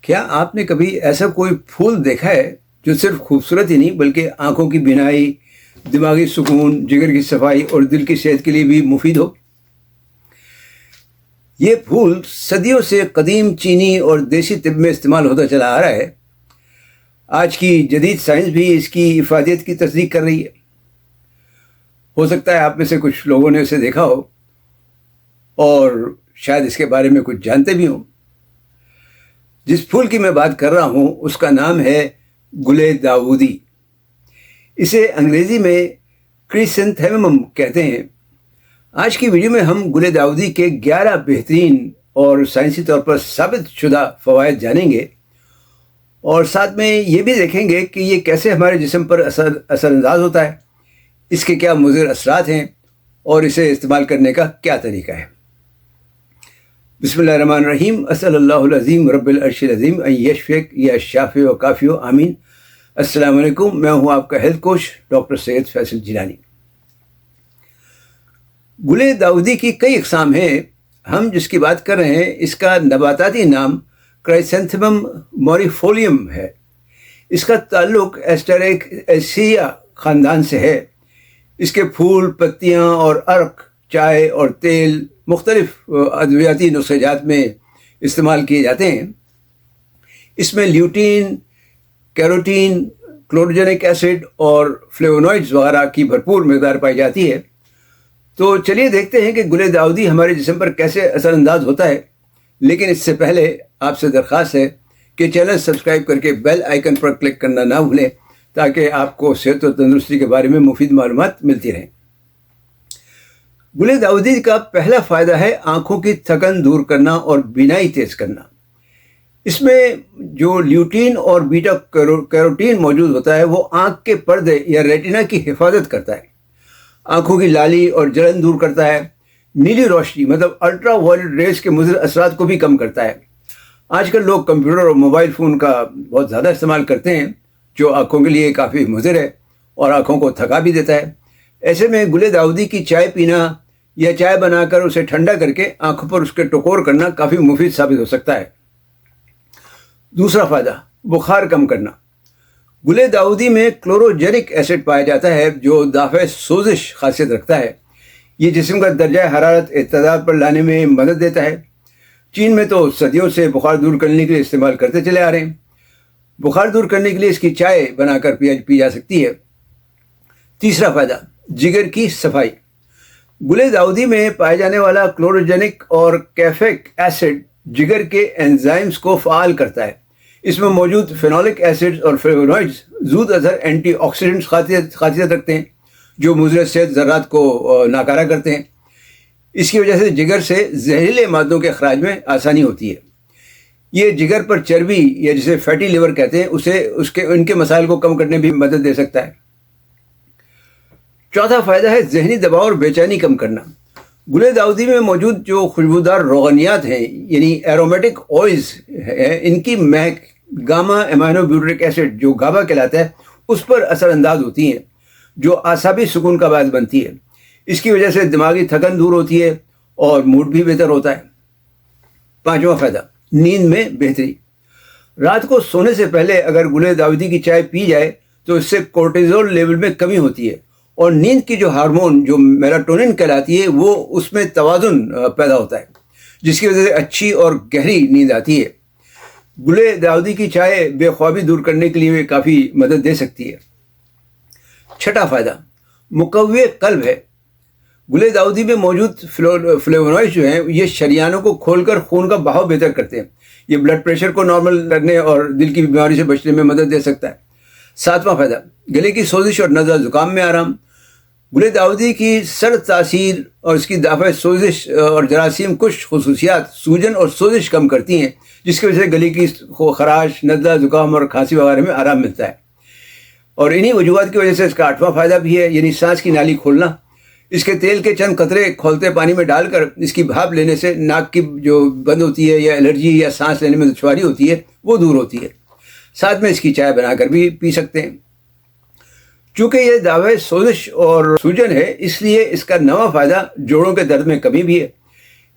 کیا آپ نے کبھی ایسا کوئی پھول دیکھا ہے جو صرف خوبصورت ہی نہیں بلکہ آنکھوں کی بینائی، دماغی سکون، جگر کی صفائی اور دل کی صحت کے لیے بھی مفید ہو؟ یہ پھول صدیوں سے قدیم چینی اور دیسی طب میں استعمال ہوتا چلا آ رہا ہے۔ آج کی جدید سائنس بھی اس کی افادیت کی تصدیق کر رہی ہے۔ ہو سکتا ہے آپ میں سے کچھ لوگوں نے اسے دیکھا ہو اور شاید اس کے بارے میں کچھ جانتے بھی ہوں۔ جس پھول کی میں بات کر رہا ہوں اس کا نام ہے گل داودی۔ اسے انگریزی میں کرائسنتھیمم کہتے ہیں۔ آج کی ویڈیو میں ہم گل داودی کے 11 بہترین اور سائنسی طور پر ثابت شدہ فوائد جانیں گے، اور ساتھ میں یہ بھی دیکھیں گے کہ یہ کیسے ہمارے جسم پر اثر انداز ہوتا ہے، اس کے کیا مضر اثرات ہیں اور اسے استعمال کرنے کا کیا طریقہ ہے۔ بسم اللہ الرحمن الرحیم۔ اسأل اللہ العظیم رب العرش العظیم ان یشفیک یا شافی و کافی و آمین۔ السلام علیکم، میں ہوں آپ کا ہیلتھ کوچ ڈاکٹر سید فیصل جیلانی۔ گل داودی کی کئی اقسام ہیں۔ ہم جس کی بات کر رہے ہیں اس کا نباتاتی نام کرائسنتھیمم موریفولیم ہے۔ اس کا تعلق ایسٹریکیسیا خاندان سے ہے۔ اس کے پھول، پتیاں اور عرق چائے اور تیل مختلف ادویاتی نسخے جات میں استعمال کیے جاتے ہیں۔ اس میں لیوٹین، کیروٹین، کلوروجینک ایسڈ اور فلیونوائڈز وغیرہ کی بھرپور مقدار پائی جاتی ہے۔ تو چلیے دیکھتے ہیں کہ گل داودی ہمارے جسم پر کیسے اثر انداز ہوتا ہے، لیکن اس سے پہلے آپ سے درخواست ہے کہ چینل سبسکرائب کر کے بیل آئیکن پر کلک کرنا نہ بھولیں تاکہ آپ کو صحت و تندرستی کے بارے میں مفید معلومات ملتی رہیں۔ گل داودی کا پہلا فائدہ ہے آنکھوں کی تھکن دور کرنا اور بینائی تیز کرنا۔ اس میں جو لیوٹین اور بیٹا کیروٹین موجود ہوتا ہے وہ آنکھ کے پردے یا ریٹنا کی حفاظت کرتا ہے، آنکھوں کی لالی اور جلن دور کرتا ہے، نیلی روشنی مطلب الٹرا وائلٹ ریز کے مضر اثرات کو بھی کم کرتا ہے۔ آج کل لوگ کمپیوٹر اور موبائل فون کا بہت زیادہ استعمال کرتے ہیں جو آنکھوں کے لیے کافی مضر ہے اور آنکھوں کو تھکا بھی دیتا ہے۔ ایسے میں گل داودی کی چائے پینا یا چائے بنا کر اسے ٹھنڈا کر کے آنکھوں پر اس کے ٹکور کرنا کافی مفید ثابت ہو سکتا ہے۔ دوسرا فائدہ، بخار کم کرنا۔ گل داودی میں کلوروجینک ایسڈ پایا جاتا ہے جو دافع سوزش خاصیت رکھتا ہے۔ یہ جسم کا درجہ حرارت اعتدال پر لانے میں مدد دیتا ہے۔ چین میں تو صدیوں سے بخار دور کرنے کے لیے استعمال کرتے چلے آ رہے ہیں۔ بخار دور کرنے کے لیے اس کی چائے بنا کر پی جا سکتی ہے۔ تیسرا فائدہ، جگر کی صفائی۔ گل داودی میں پائے جانے والا کلوروجینک اور کیفیک ایسڈ جگر کے انزائمز کو فعال کرتا ہے۔ اس میں موجود فینولک ایسڈ اور فلیونوائڈز زود اثر اینٹی آکسیڈنٹس خاصیت رکھتے ہیں جو مضر صحت ذرات کو ناکارہ کرتے ہیں۔ اس کی وجہ سے جگر سے زہریلے مادوں کے اخراج میں آسانی ہوتی ہے۔ یہ جگر پر چربی یا جسے فیٹی لیور کہتے ہیں ان کے مسائل کو کم کرنے بھی مدد دے سکتا ہے۔ چوتھا فائدہ ہے ذہنی دباؤ اور بے چینی کم کرنا۔ گل داودی میں موجود جو خوشبودار روغنیات ہیں یعنی ایرومیٹک آئلز ہیں، ان کی مہک گاما امینو بیوٹرک ایسڈ جو گابا کہلاتا ہے اس پر اثر انداز ہوتی ہیں جو اعصابی سکون کا باعث بنتی ہے۔ اس کی وجہ سے دماغی تھکن دور ہوتی ہے اور موڈ بھی بہتر ہوتا ہے۔ پانچواں فائدہ، نیند میں بہتری۔ رات کو سونے سے پہلے اگر گل داودی کی چائے پی جائے تو اس سے کورٹیزول لیول میں کمی ہوتی ہے اور نیند کی جو ہارمون جو میلاٹونن کہلاتی ہے وہ اس میں توازن پیدا ہوتا ہے، جس کی وجہ سے اچھی اور گہری نیند آتی ہے۔ گل داودی کی چائے بے خوابی دور کرنے کے لیے کافی مدد دے سکتی ہے۔ چھٹا فائدہ، مقوی قلب ہے۔ گل داودی میں موجود فلیونوائڈز جو ہیں یہ شریانوں کو کھول کر خون کا بہاؤ بہتر کرتے ہیں۔ یہ بلڈ پریشر کو نارمل کرنے اور دل کی بیماری سے بچنے میں مدد دے سکتا ہے۔ ساتواں فائدہ، گلے کی سوزش اور نزلہ زکام میں آرام۔ گل داودی کی سرد تاثیر اور اس کی دافع سوزش اور جراثیم کش خصوصیات سوجن اور سوزش کم کرتی ہیں، جس کی وجہ سے گلے کی خراش، نزلہ زکام اور کھانسی وغیرہ میں آرام ملتا ہے۔ اور انہی وجوہات کی وجہ سے اس کا آٹھواں فائدہ بھی ہے یعنی سانس کی نالی کھولنا۔ اس کے تیل کے چند قطرے کھولتے پانی میں ڈال کر اس کی بھاپ لینے سے ناک کی جو بند ہوتی ہے یا الرجی یا سانس لینے میں دشواری ہوتی ہے وہ دور ہوتی ہے۔ ساتھ میں اس کی چائے بنا کر بھی پی سکتے ہیں۔ چونکہ یہ دعوی سوزش اور سوجن ہے اس لیے اس کا نواں فائدہ جوڑوں کے درد میں کمی بھی ہے۔